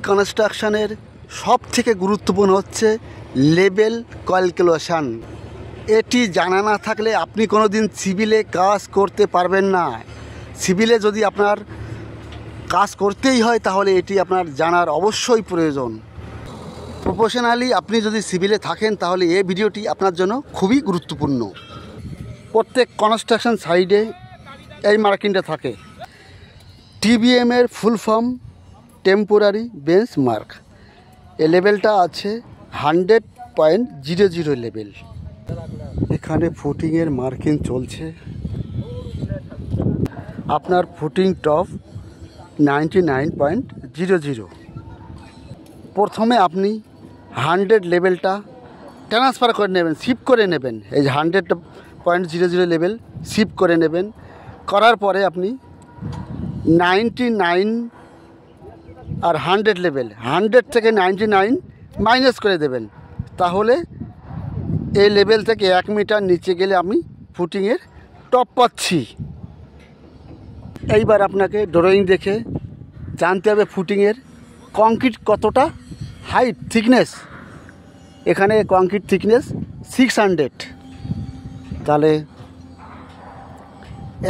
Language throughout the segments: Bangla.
কনস্ট্রাকশনের সবথেকে গুরুত্বপূর্ণ হচ্ছে লেভেল ক্যালকুলেশন। এটি জানা না থাকলে আপনি কোনো দিন সিভিলে কাজ করতে পারবেন না। সিভিলে যদি আপনার কাজ করতেই হয় তাহলে এটি আপনার জানার অবশ্যই প্রয়োজন। প্রফেশনালি আপনি যদি সিভিলে থাকেন তাহলে এই ভিডিওটি আপনার জন্য খুবই গুরুত্বপূর্ণ। প্রত্যেক কনস্ট্রাকশন সাইডে এই মার্কিংটা থাকে। টিবিএমের full form temporary bench mark. এই লেভেলটা আছে 100.00 লেভেল। এখানে ফুটিংয়ের মার্কিং চলছে। আপনার ফুটিং টপ 99.00। প্রথমে আপনি 100 লেভেলটা ট্রান্সফার করে নেবেন, শিফট করে নেবেন। এই 100.00 লেভেল শিফট করে নেবেন। করার পরে আপনি 99 আর 100 লেভেল 100 থেকে 99 মাইনাস করে দেবেন। তাহলে এই লেভেল থেকে 1 মিটার নিচে গেলে আমি ফুটিংয়ের টপ পাচ্ছি। এইবার আপনাকে ড্রয়িং দেখে জানতে হবে ফুটিংয়ের কংক্রিট কতটা হাইট, থিকনেস। এখানে কংক্রিট থিকনেস 600। তাহলে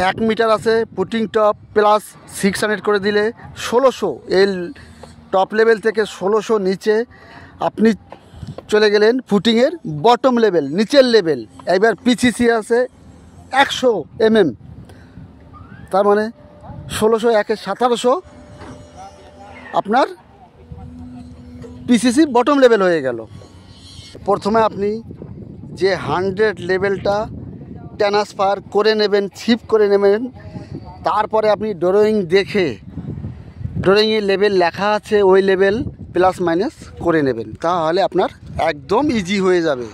1 মিটার আছে, ফুটিং টপ প্লাস 600 করে দিলে 1600। এই টপ লেভেল থেকে 1600 নিচে আপনি চলে গেলেন ফুটিংয়ের বটম লেভেল, নিচের লেভেল। এবার পিসিসি আছে 100 mm, তার মানে 1600 1 1700 আপনার পিসিসি বটম লেভেল হয়ে গেল। প্রথমে আপনি যে 100 লেভেলটা ট্রান্সফার করে নেবেন, শিফট করে নেবেন। তারপরে আপনি ড্রয়িং দেখে, ড্রয়িংয়ে লেভেল লেখা আছে ওই লেভেল প্লাস মাইনাস করে নেবেন। তাহলে আপনার একদম ইজি হয়ে যাবে।